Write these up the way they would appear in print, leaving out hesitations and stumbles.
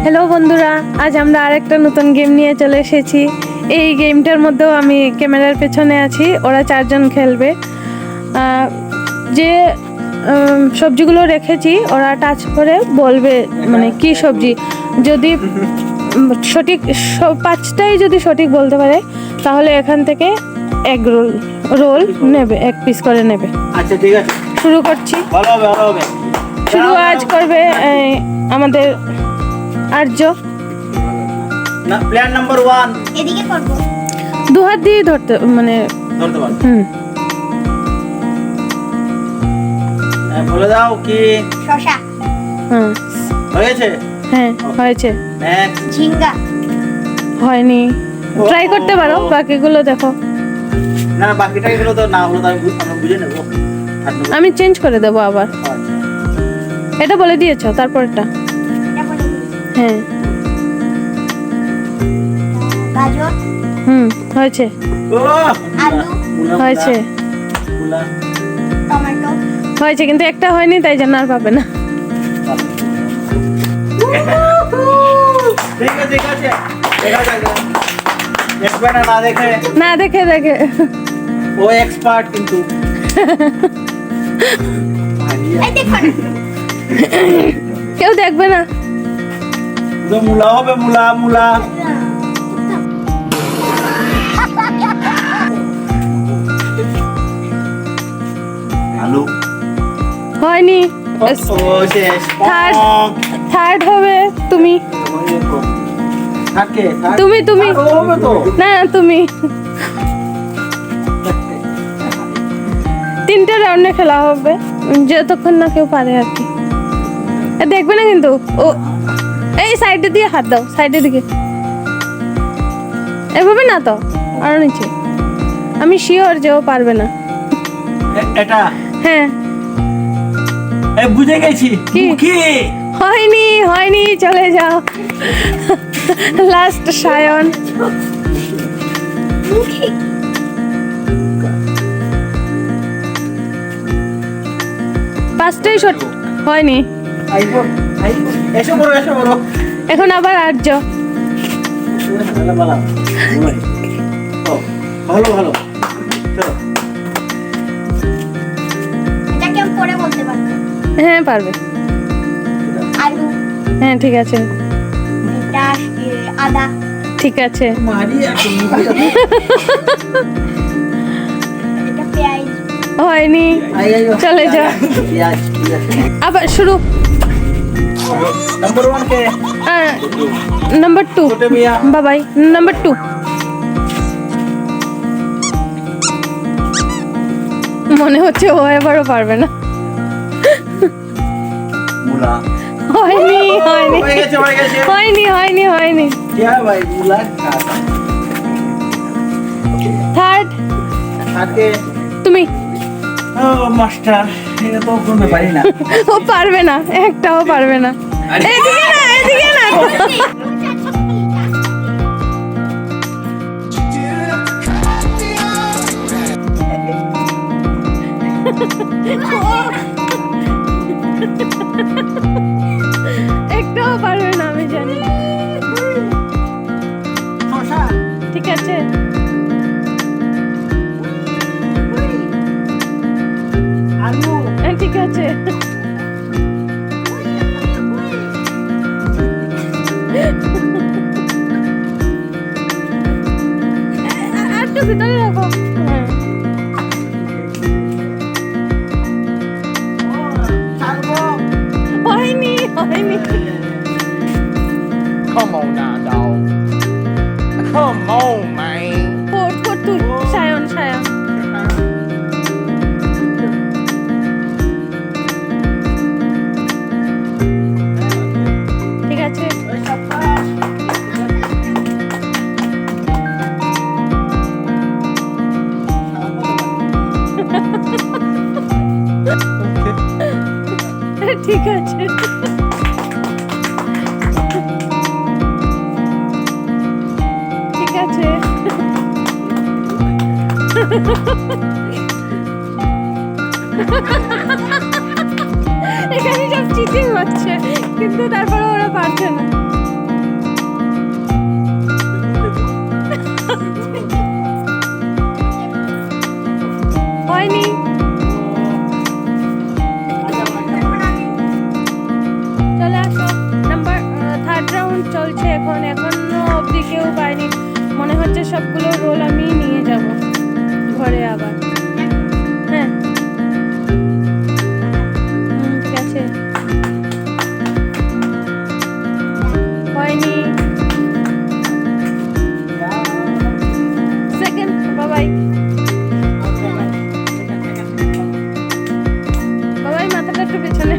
Hello বন্ধুরা, আজ আমরা আরেকটা নতুন গেম নিয়ে চলে এসেছি। এই গেমটার মধ্যেও আমি ক্যামেরার পেছনে আছি, ওরা চারজন খেলবে। যে সবজিগুলো রেখেছি ওরা টাচ করে বলবে মানে কি সবজি। যদি সঠিক পাঁচটাই যদি সঠিক বলতে পারে তাহলে এখান থেকে এক রোল নেবে, এক পিস করে নেবে। আচ্ছা ঠিক আছে, শুরু করছি। ভালো হবে ভালো হবে। শুরু আজ করবে আমাদের আর্য। না, প্লেয়ার নাম্বার 1 এদিকে করব। দু হাত দিয়ে ধরতে মানে ধরতে পারো। বলে দাও কি শশা, হয়েছে? হ্যাঁ হয়েছে। নেক্সট। ঝিঙ্গা, হয়নি, ট্রাই করতে পারো, বাকিগুলো দেখো। না বাকিটা এগুলো তো না হলো তো আমরা বুঝে নেব। আমি চেঞ্জ করে দেবো আবার। আচ্ছা। এটা বলে দিয়েছো, তারপরটা। এটা বলে দিয়েছি। হ্যাঁ গাজর, হয়েছে। ও আলু, হয়েছে মুলা। টমেটো, হয়েছে, কিন্তু একটা হয়নি তাই জন্য আর পাবে না। ঠিক আছে ঠিক আছে, দেখা যাক। দেখবে না না দেখে। না দেখে দেখে ও এক্সপার্ট কিন্তু। এই দেখো না। কেউ দেখবে না। তো মুলা হবে, মুলা মুলা। আলু হয়নি। ও শেষ। থার্ড হবে তুমি। থাকে তুমি হবে তো। না তুমি। তিনটে রাউন্ডে খেলা হবে, যতক্ষণ না কেউ পারে আর কি। দেখবে না কিন্তু। ও এই সাইডে দিয়ে হাত দাও, সাইডের দিকে। এভাবে না তো, আরো নিচে। আমি শিওর যে ও পারবে না। এটা হ্যাঁ বুঝে গেছি। কি? কি হয়নি হয়নি, চলে যাও। লাস্ট সায়ন। পাঁচটাই শট হয়নি। আইফোন আইফোন এসো বড় এসো বড়। এখন আবার আর্য। ভালো ভালো, চলো। এটা কেমন করে বলতে পারবো? হ্যাঁ পারবে। আলু, হ্যাঁ ঠিক আছে, এটা আদা, ঠিক আছে। মারিয়া এটা পেঁয়াজ, হয়নি, চলে যাও। পেঁয়াজ আবার শুরু। নাম্বার 1 কে নাম্বার 2 ছোটে মিয়া। বাবাই। নাম্বার 2 মনে হচ্ছে ও এবারও পারবে না। মুলা হয়নি হয়নি হয়ে গেছে হয়ে গেছে। হয়নি হয়নি হয়নি। কি ভাই মুলা কাটা থার্ড থাকে। তুমি। ও মাস্টার, এটা তো কোনো পারি না। ও পারবে না, একটাও পারবে না। এদিকে না, এদিকে না। একটাও পারবে না, আমি জানি। শশা ঠিক আছে, আলু ঠিক আছে। আর একটু ভিতরে রাখো। হ্যাঁ শালগম। হয়নি হয়নি। Come on now, dog. Come on, man. Fourth তুই। সায়ন সায়ন। ঠিক আছে। ঠিক আছে। ঠিক আছে। এখানে সব চিটিং হচ্ছে, কিন্তু তারপরে ওরা পারছে না। এখনো অবধি কেউ পায়নি। মনে হচ্ছে সবগুলো রোল আমি নিয়ে যাব ঘরে আবার। হ্যাঁ ঠিক আছে। হয়নি। সেকেন্ড বাবাই, বাবাই মাথাটা একটু পেছনে।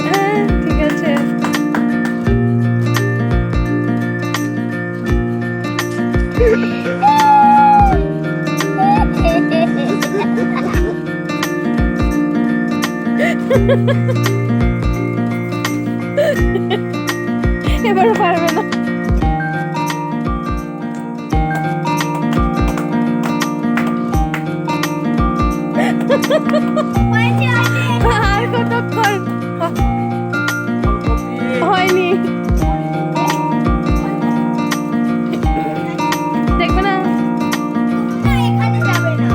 হ্যাঁ ঠিক আছে। এবারও পারবে না। হয়েছে, হয়েছে। আর কতক্ষণ? হয়নি। দেখবে না? না, এখানে যাবে না।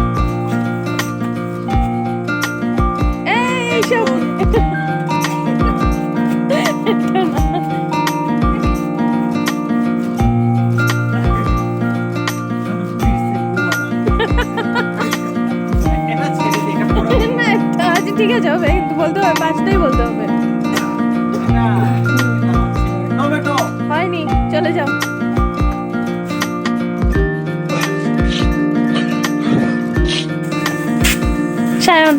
এইসব এটা ছেড়ে দে, এটা পরে বলবো। না, আচ্ছা ঠিক আছে হবে, কিন্তু বলতে হবে, পাঁচটাই বলতে হবে। না, টমেটো। হয়নি, চলে যাও। সায়ন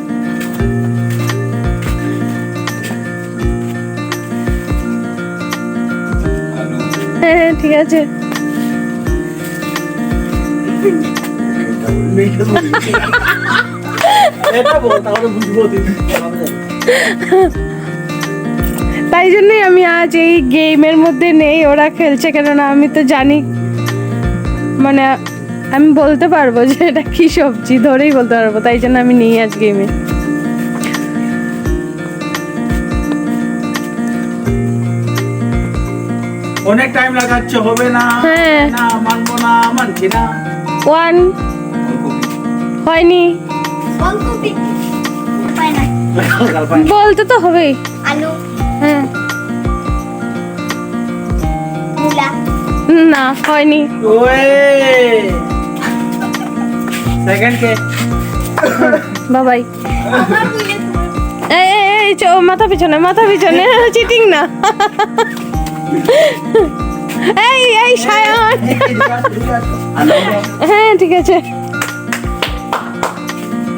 হ্যাঁ ঠিক আছে। এটা বল, তাহলে বুঝবো তুই। তাই জন্যই আমি আজ এই গেমের মধ্যে নেই, ওরা খেলছে কেননা আমি তো জানি, মানে আমি বলতে পারবো যে এটা কি সবজি, ধরেই বলতে পারবো, তাই জন্য আমি নেই আজ গেমে। অনেক টাইম লাগাচ্ছ, হবে না। হ্যাঁ। না, মানবো না, মানছি না। 1 হয়নি। ফুলকপি। উপায় নাই। বলতে তো হবেই। আলু, হ্যাঁ মূলা, না হয়নি। ওয়ে সেকেন্ড কে? বাবাই আমার বুঝে তুমি। এই মাথা পিছনে, মাথা পিছনে, চিটিং না। এই সায়ন। হ্যাঁ ঠিক আছে।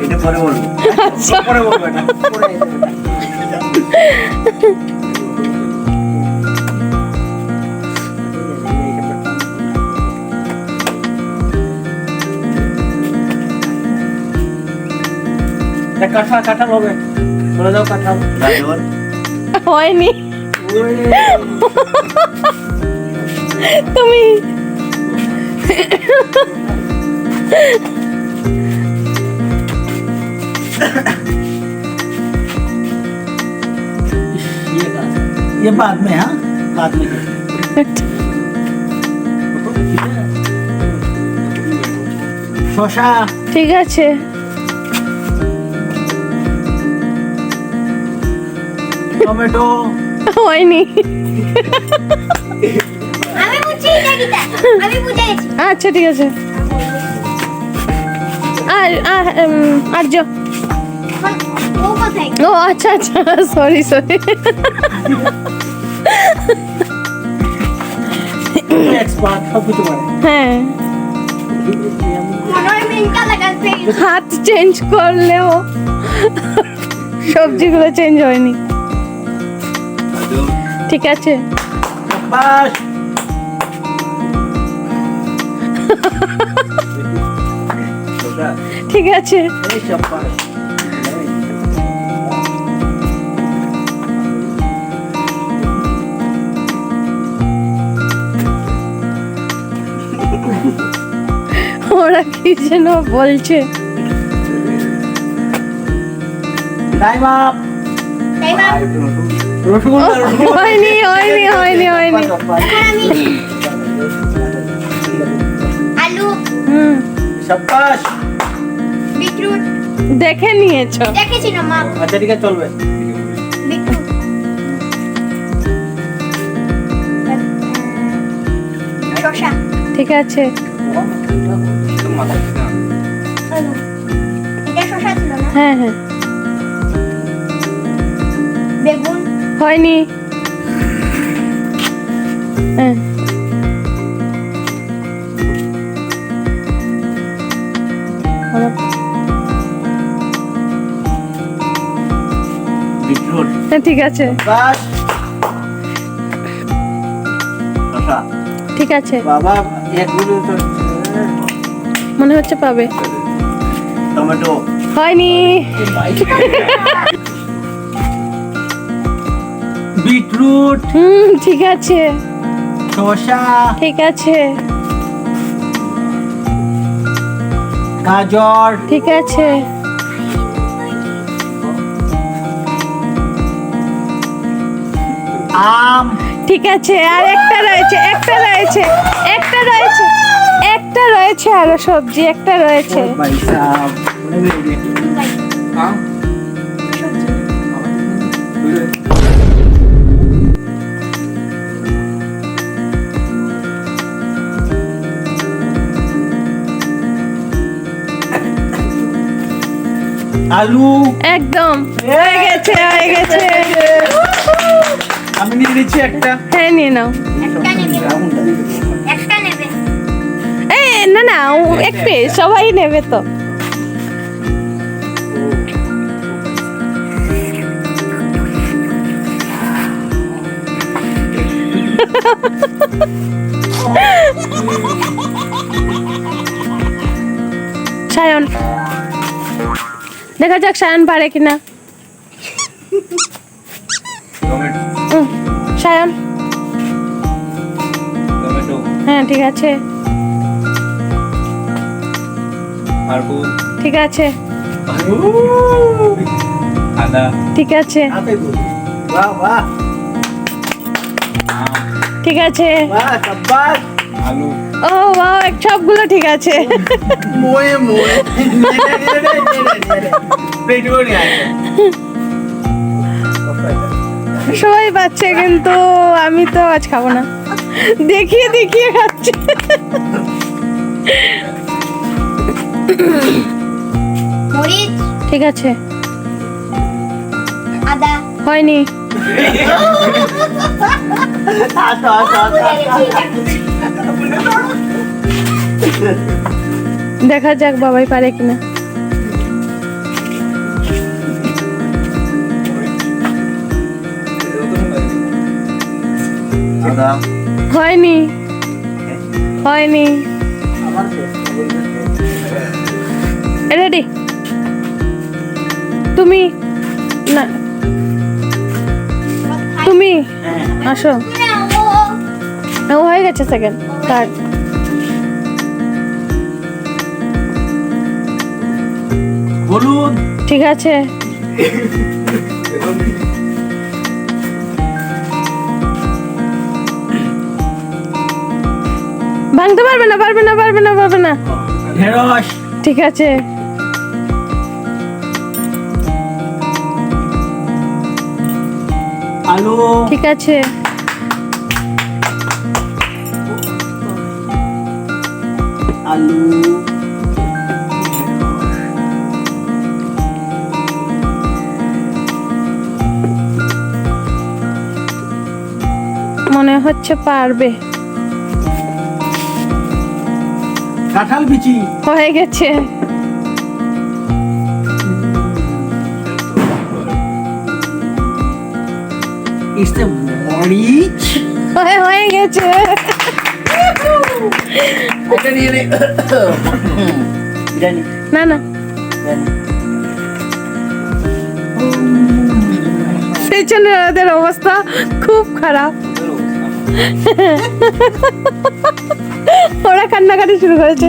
এটা পরে বলবো। আচ্ছা পরে বলবো এটা। পরে। কাঁঠাল, কাঁঠাল হবে। বলে দাও কাঁঠাল। গাজর। হয়নি। ওয়ে তুমি ये बाद में, हाँ बाद में। শশা। ঠিক আছে। টমেটো। হয়নি। আমি বুঝছি এটা কিটা। আমি বুঝে গেছি। আচ্ছা ঠিক আছে। আর্য। ও কোথায়? ও আচ্ছা আচ্ছা, সরি সরি। এক্সপার্ট, সব কিছু পারে। হ্যাঁ মনে হয় মিনটা লাগাচ্ছে। হাত চেঞ্জ করলেও সবজিগুলো চেঞ্জ হয়নি। ঠিক আছে। বাস। ঠিক আছে। এই শাবাশ। ওরা কি যেন বলছে। Time up. তাই না? রসগোল্লা, রসগোল্লা। হয়নি হয়নি হয়নি হয়নি। এখন আমি আলু, হুম শাবাশ। বিটরুট দেখে নিয়েছো। দেখেছি না মা। আচ্ছা ঠিক আছে, চলবে। বিটরুট ঠিক আছে। আলু এটা শসা ছিল না হ্যাঁ হ্যাঁ, বেগুন হয়নি। হ্যাঁ, বিটরুট হ্যাঁ, ঠিক আছে বাস শসা ঠিক আছে, বাবা এগুলো তো মনে হচ্ছে পাবে। টমেটো হয়নি। বিটরুট ঠিক আছে শসা ঠিক আছে গাজর ঠিক আছে। আম ঠিক আছে, আর একটা রয়েছে, একটা রয়েছে, একটা রয়েছে, একটা রয়েছে, আরো সবজি একটা রয়েছে। ভাই সাহেব আম আলু একদম হয়ে গেছে, হয়ে গেছে। আমি নিয়ে নিচ্ছি একটা হ্যাঁ, নিয়ে নাও। একটা নেবে এই না না, এক পিস সবাই নেবে তো। সায়ন, দেখা যাক সায়ন পারে কিনা। টমেটো সায়ন, টমেটো হ্যাঁ ঠিক আছে মার্কুল ঠিক আছে আদা ঠিক আছে বাহ বাহ ঠিক আছে। বাহ সাব্বাস আলু ও বাহ, সবগুলো ঠিক আছে। মোয়ে মোয়ে প্লেট করে আয় সবাই পাচ্ছে কিন্তু আমি তো আজ খাবো না, দেখিয়ে দেখিয়ে খাচ্ছি। মরিচ ঠিক আছে, আদা হয়নি। আসো আসো দেখা যাক বাবাই পারে কিনা। আদা হয়নি, হয়নি। রেডি তুমি না, তুমি আসো। ও হয়ে গেছে সেকেন্ড থার্ড। হলুদ ঠিক আছে ভাঙতে পারবে না, পারবে না, পারবে না, পারবে না। ঢেঁড়স ঠিক আছে আলু ঠিক আছে আলু মনে হচ্ছে পারবে। কাঁঠাল বিচি হয়ে গেছে ইসতে মরিচ হয়ে গেছে। এটা নিয়ে নে জানি না না, পেছনে ওদের অবস্থা খুব খারাপ। ওরা কান্নাকাটি শুরু করেছে।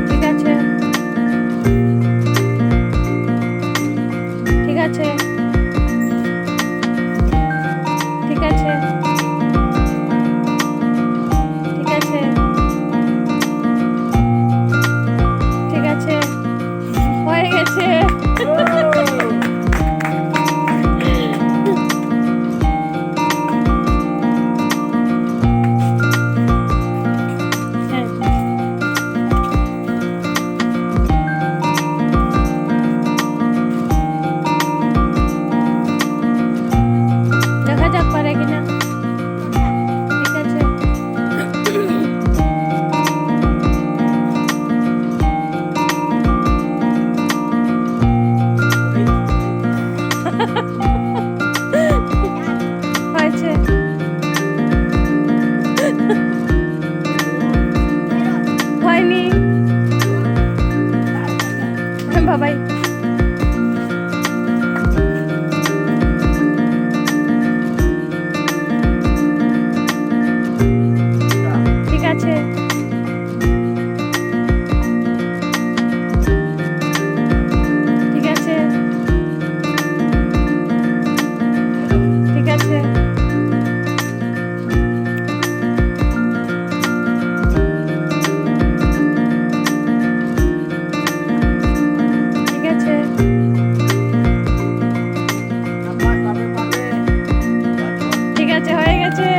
ঠিক আছে ঠিক আছে ঠিক আছে ঠিক আছে পেরেছে।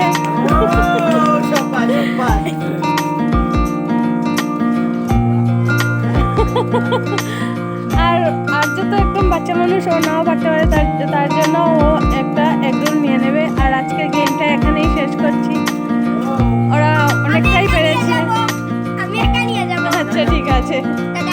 আর আর্য তো একদম বাচ্চা মানুষ, ও নাও পারতে পারে, তার জন্য ও একদম নিয়ে নেবে। আর আজকের গেমটা এখানেই শেষ করছি। ওরা অনেকটাই পেরেছে। আমি একা নিয়ে যাবো। আচ্ছা ঠিক আছে। টাটা।